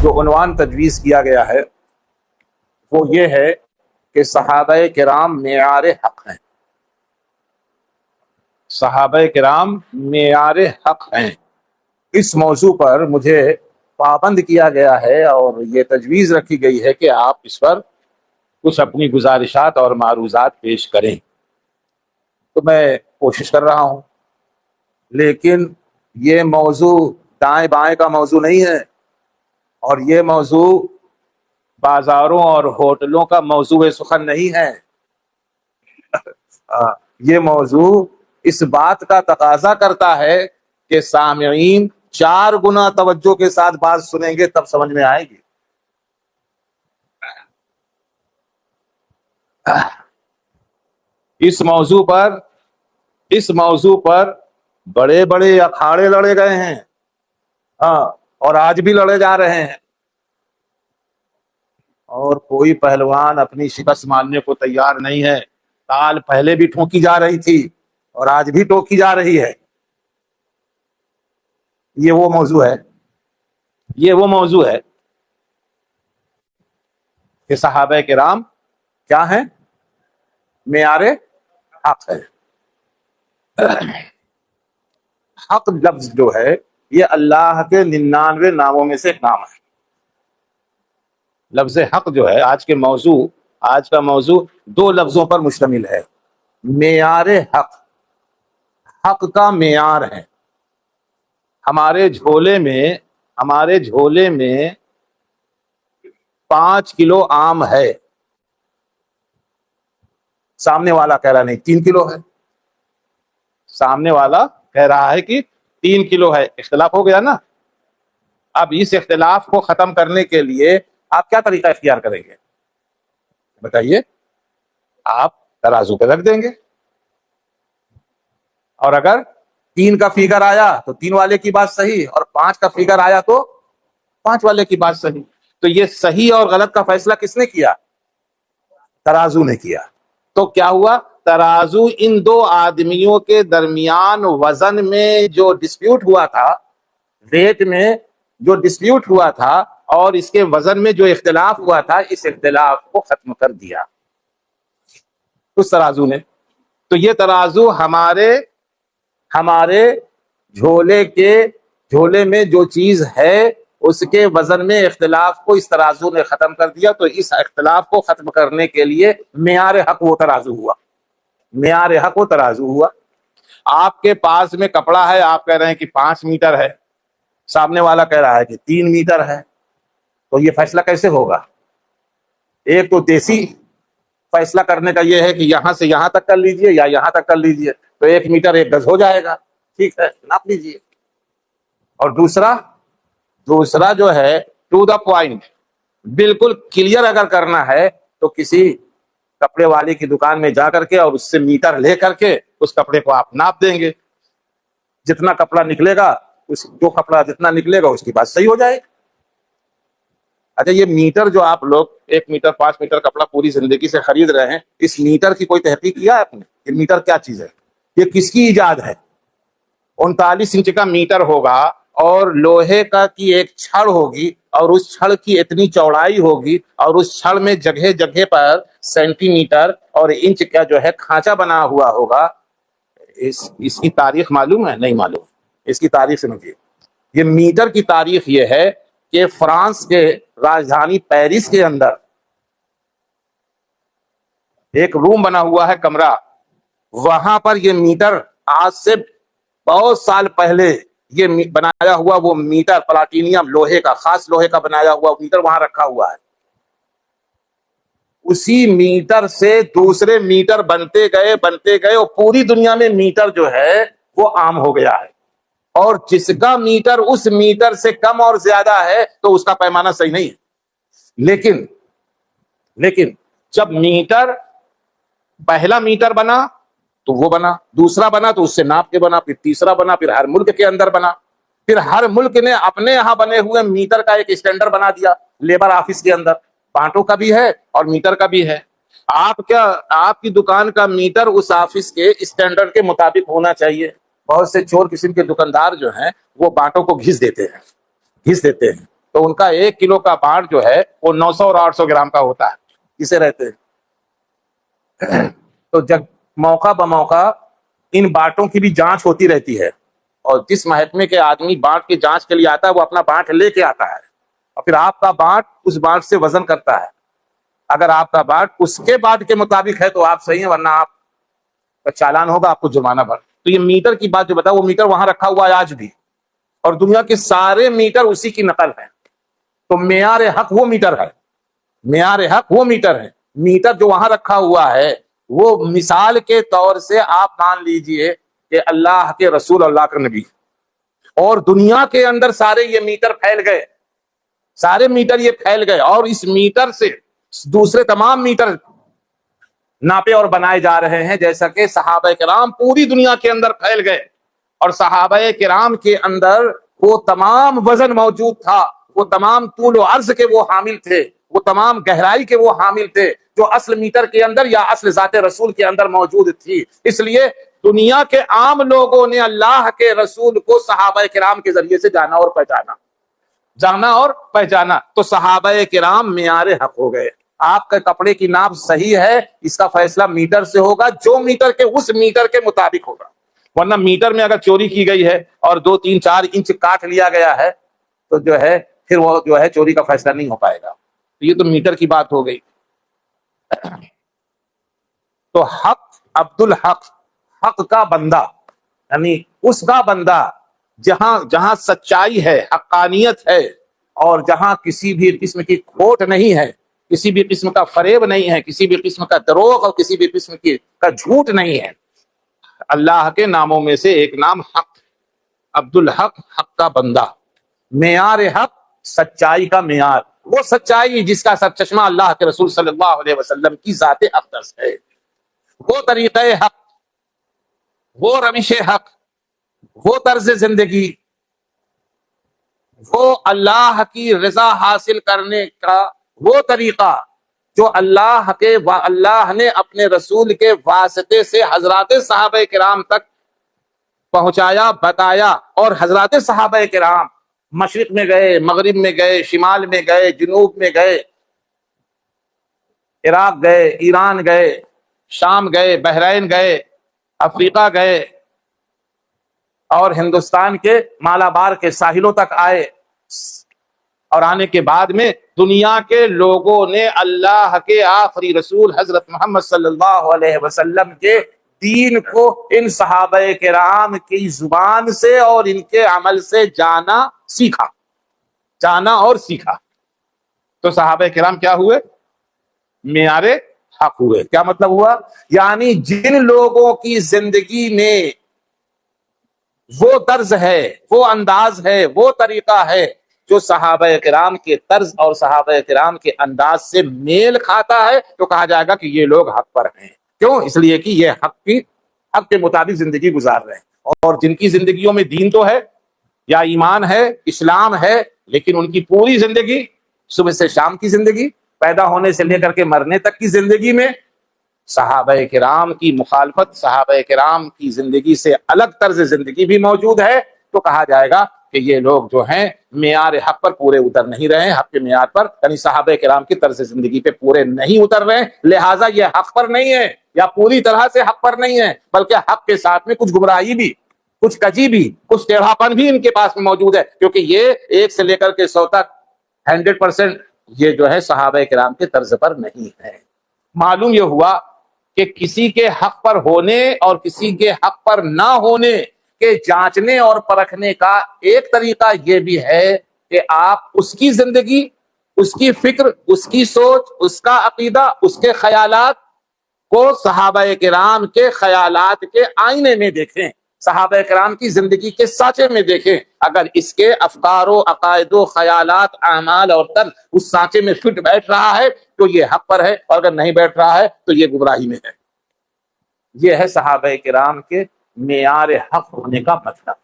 جو عنوان تجویز کیا گیا ہے وہ یہ ہے کہ صحابہ کرام معیار حق ہیں. صحابہ کرام معیار حق ہیں. اس موضوع پر مجھے پابند کیا گیا ہے اور یہ تجویز رکھی گئی ہے کہ آپ اس پر کچھ اپنی گزارشات اور معروضات پیش کریں. تو میں کوشش کر رہا ہوں، لیکن یہ موضوع دائیں بائیں کا موضوع نہیں ہے، اور یہ موضوع بازاروں اور ہوٹلوں کا موضوع سخن نہیں ہے. یہ موضوع اس بات کا تقاضا کرتا ہے کہ سامعین 4 گنا توجہ کے ساتھ بات سنیں گے تب سمجھ میں آئے گی. اس موضوع پر بڑے بڑے اکھاڑے لڑے گئے ہیں، اور آج بھی لڑے جا رہے ہیں، اور کوئی پہلوان اپنی شکست ماننے کو تیار نہیں ہے. تال پہلے بھی ٹھوکی جا رہی تھی اور آج بھی ٹھوکی جا رہی ہے. یہ وہ موضوع ہے کہ صحابہ کرام کیا ہیں؟ معیار حق ہے. حق لفظ جو ہے یہ اللہ کے 99 ناموں میں سے ایک نام ہے. لفظ حق جو ہے آج کا موضوع 2 لفظوں پر مشتمل ہے. معیار حق، حق کا معیار ہے. ہمارے جھولے میں 5 کلو آم ہے. سامنے والا کہہ رہا نہیں 3 کلو ہے. سامنے والا کہہ رہا ہے کہ 3 کلو ہے. اختلاف ہو گیا نا. اب اس اختلاف کو ختم کرنے کے لیے آپ کیا طریقہ اختیار کریں گے بتائیے؟ آپ ترازو پہ رکھ دیں گے، اور اگر 3 کا فیگر آیا تو 3 والے کی بات صحیح، اور 5 کا فیگر آیا تو 5 والے کی بات صحیح. تو یہ صحیح اور غلط کا فیصلہ کس نے کیا؟ ترازو نے کیا. تو کیا ہوا؟ ترازو ان 2 آدمیوں کے درمیان وزن میں جو ڈسپیوٹ ہوا تھا، ریٹ میں جو ڈسپیوٹ ہوا تھا، اور اس کے وزن میں جو اختلاف ہوا تھا، اس اختلاف کو ختم کر دیا اس ترازو نے. تو یہ ترازو ہمارے جھولے میں جو چیز ہے اس کے وزن میں اختلاف کو اس ترازو نے ختم کر دیا. تو اس اختلاف کو ختم کرنے کے لیے معیار حق وہ ترازو ہوا. آپ کے پاس میں کپڑا ہے، آپ کہہ رہے ہیں کہ 5 میٹر ہے، سامنے والا کہہ رہا ہے کہ 3 میٹر ہے. تو یہ فیصلہ کیسے ہوگا؟ ایک تو دیسی فیصلہ کرنے کا یہ ہے کہ یہاں سے یہاں تک کر لیجئے یا یہاں تک کر لیجئے، تو 1 میٹر 1 گز ہو جائے گا، ٹھیک ہے، ناپ لیجئے. اور دوسرا جو ہے ٹو دا پوائنٹ، بالکل کلیئر اگر کرنا ہے تو کسی کپڑے والے کی دکان میں جا کر کے اور اس سے میٹر لے کر کے اس کپڑے کو آپ ناپ دیں گے. جتنا کپڑا نکلے گا جتنا نکلے گا اس کی بات صحیح ہو جائے. اچھا، یہ میٹر جو آپ لوگ 1 میٹر 5 میٹر کپڑا پوری زندگی سے خرید رہے ہیں، اس میٹر کی کوئی تحقیق کیا ہے آپ نے؟ یہ میٹر کیا چیز ہے؟ یہ کس کی ایجاد ہے؟ 39 انچ کا میٹر ہوگا، اور لوہے کی ایک چھڑ ہوگی، اور اس چھڑ کی اتنی چوڑائی ہوگی، اور اس چھڑ میں جگہ جگہ پر سینٹی میٹر اور انچ کا جو ہے کھانچا بنا ہوا ہوگا. اس کی تاریخ معلوم ہے؟ نہیں معلوم. اس کی تاریخ سمجھیے. یہ میٹر کی تاریخ یہ ہے کہ فرانس کے راجدھانی پیرس کے اندر ایک روم بنا ہوا ہے، کمرہ، وہاں پر یہ میٹر آج سے بہت سال پہلے یہ بنایا ہوا وہ میٹر پلاٹینیم لوہے کا، خاص لوہے کا بنایا ہوا میٹر وہاں رکھا ہوا ہے. اسی میٹر سے دوسرے میٹر بنتے گئے اور پوری دنیا میں میٹر جو ہے وہ عام ہو گیا ہے. اور جس کا میٹر اس میٹر سے کم اور زیادہ ہے تو اس کا پیمانہ صحیح نہیں ہے. لیکن جب پہلا میٹر بنا تو وہ بنا، دوسرا بنا تو اس سے ناپ کے بنا، پھر تیسرا بنا، پھر ہر ملک کے اندر بنا، پھر ہر ملک نے اپنے یہاں بنے ہوئے میٹر کا ایک اسٹینڈرڈ بنا دیا. لیبر آفس کے اندر بانٹوں کا بھی ہے اور میٹر کا بھی ہے. آپ کی دکان کا میٹر اس آفس کے اسٹینڈرڈ کے مطابق ہونا چاہیے. بہت سے چور قسم کے دکاندار جو ہیں وہ بانٹوں کو گھس دیتے ہیں. تو ان کا 1 کلو کا بانٹ جو ہے وہ 900 اور 800 گرام کا ہوتا ہے، کسے رہتے ہیں۔ تو جب موقع بموقع ان بانٹوں کی بھی جانچ ہوتی رہتی ہے، اور جس محکمے کے آدمی بانٹ کی جانچ کے لیے آتا ہے وہ اپنا بانٹ لے کے آتا ہے، اور پھر آپ کا بانٹ اس بانٹ سے وزن کرتا ہے۔ اگر آپ کا بانٹ اس کے بانٹ کے مطابق ہے تو آپ صحیح ہیں، ورنہ آپ کا چالان ہوگا، آپ کو جرمانہ بھر۔ تو یہ میٹر کی بات جو بتا، وہ میٹر وہاں رکھا ہوا ہے آج بھی، اور دنیا کے سارے میٹر اسی کی نقل ہے۔ تو معیار حق وہ میٹر ہے، معیار حق وہ میٹر ہے۔ میٹر جو وہاں رکھا ہوا ہے وہ مثال کے طور سے آپ مان لیجئے کہ اللہ کے رسول، اللہ کے نبی، اور دنیا کے اندر سارے یہ میٹر پھیل گئے، سارے میٹر یہ پھیل گئے، اور اس میٹر سے دوسرے تمام میٹر ناپے اور بنائے جا رہے ہیں، جیسا کہ صحابہ کرام پوری دنیا کے اندر پھیل گئے، اور صحابہ کرام کے اندر وہ تمام وزن موجود تھا، وہ تمام طول و عرض کے وہ حامل تھے، وہ تمام گہرائی کے وہ حامل تھے جو اصل میٹر کے اندر یا اصل ذات رسول کے اندر موجود تھی۔ اس لیے دنیا کے عام لوگوں نے اللہ کے رسول کو صحابہ کرام کے ذریعے سے جانا اور پہچانا۔ تو صحابہ کرام معیار حق ہو گئے۔ آپ کے کپڑے کی ناپ صحیح ہے، اس کا فیصلہ میٹر سے ہوگا، جو میٹر کے اس میٹر کے مطابق ہوگا، ورنہ میٹر میں اگر چوری کی گئی ہے اور 2 3 4 انچ کاٹ لیا گیا ہے تو جو ہے پھر وہ جو ہے چوری کا فیصلہ نہیں ہو پائے گا۔ یہ تو میٹر کی بات ہو گئی۔ تو حق، عبد الحق، حق کا بندہ، یعنی اس کا بندہ جہاں سچائی ہے، حقانیت ہے، اور جہاں کسی بھی قسم کی کھوٹ نہیں ہے، کسی بھی قسم کا فریب نہیں ہے، کسی بھی قسم کا دروغ اور کسی بھی قسم کا جھوٹ نہیں ہے۔ اللہ کے ناموں میں سے ایک نام حق، عبد الحق، حق کا بندہ۔ معیار حق، سچائی کا معیار، وہ سچائی جس کا سرچشمہ اللہ کے رسول صلی اللہ علیہ وسلم کی ذات اقدس ہے، وہ طریقہ حق، وہ روش حق، وہ طرز زندگی، وہ اللہ کی رضا حاصل کرنے کا وہ طریقہ جو اللہ نے اپنے رسول کے واسطے سے حضرات صحابہ کرام تک پہنچایا، بتایا، اور حضرات صحابہ کرام مشرق میں گئے، مغرب میں گئے، شمال میں گئے، جنوب میں گئے، عراق گئے، ایران گئے، شام گئے، بحرین گئے، افریقہ گئے، اور ہندوستان کے مالابار کے ساحلوں تک آئے، اور آنے کے بعد میں دنیا کے لوگوں نے اللہ کے آخری رسول حضرت محمد صلی اللہ علیہ وسلم کے دین کو ان صحابہ کرام کی زبان سے اور ان کے عمل سے جانا اور سیکھا۔ تو صحابہ کرام کیا ہوئے؟ معیار حق ہوئے۔ کیا مطلب ہوا؟ یعنی جن لوگوں کی زندگی میں وہ طرز ہے، وہ انداز ہے، وہ طریقہ ہے جو صحابہ کرام کے طرز اور صحابہ کرام کے انداز سے میل کھاتا ہے، تو کہا جائے گا کہ یہ لوگ حق پر ہیں۔ کیوں؟ اس لیے کہ یہ حق کے مطابق زندگی گزار رہے ہیں، اور جن کی زندگیوں میں دین تو ہے یا ایمان ہے، اسلام ہے، لیکن ان کی پوری زندگی، صبح سے شام کی زندگی، پیدا ہونے سے لے کر کے مرنے تک کی زندگی میں صحابہ کرام کی مخالفت، صحابہ کرام کی زندگی سے الگ طرز زندگی بھی موجود ہے، تو کہا جائے گا کہ یہ لوگ جو ہیں معیار حق پر پورے اتر نہیں رہے ہیں، حق کے معیار پر، یعنی صحابہ کرام کی طرز زندگی پہ پورے نہیں اتر رہے ہیں، لہٰذا یہ حق پر نہیں ہے، یا پوری طرح سے حق پر نہیں ہے، بلکہ حق کے ساتھ میں کچھ گمراہی بھی، کچھ کجی بھی، کچھ ٹیڑھاپن بھی ان کے پاس میں موجود ہے، کیونکہ یہ 1 سے لے کر کے 100 تک 100% یہ جو ہے صحابہ کرام کے طرز پر نہیں ہے۔ معلوم یہ ہوا کہ کسی کے حق پر ہونے اور کسی کے حق پر نہ ہونے کے جانچنے اور پرکھنے کا ایک طریقہ یہ بھی ہے کہ آپ اس کی زندگی، اس کی فکر، اس کی سوچ، اس کا عقیدہ، اس کے خیالات کو صحابہ کرام کے خیالات کے آئینے میں دیکھیں، صحابہ کرام کی زندگی کے سانچے میں دیکھیں۔ اگر اس کے افکار و عقائد و خیالات، اعمال اور طرز اس سانچے میں فٹ بیٹھ رہا ہے تو یہ حق پر ہے، اور اگر نہیں بیٹھ رہا ہے تو یہ گمراہی میں ہے۔ یہ ہے صحابہ کرام کے معیار حق ہونے کا مطلب۔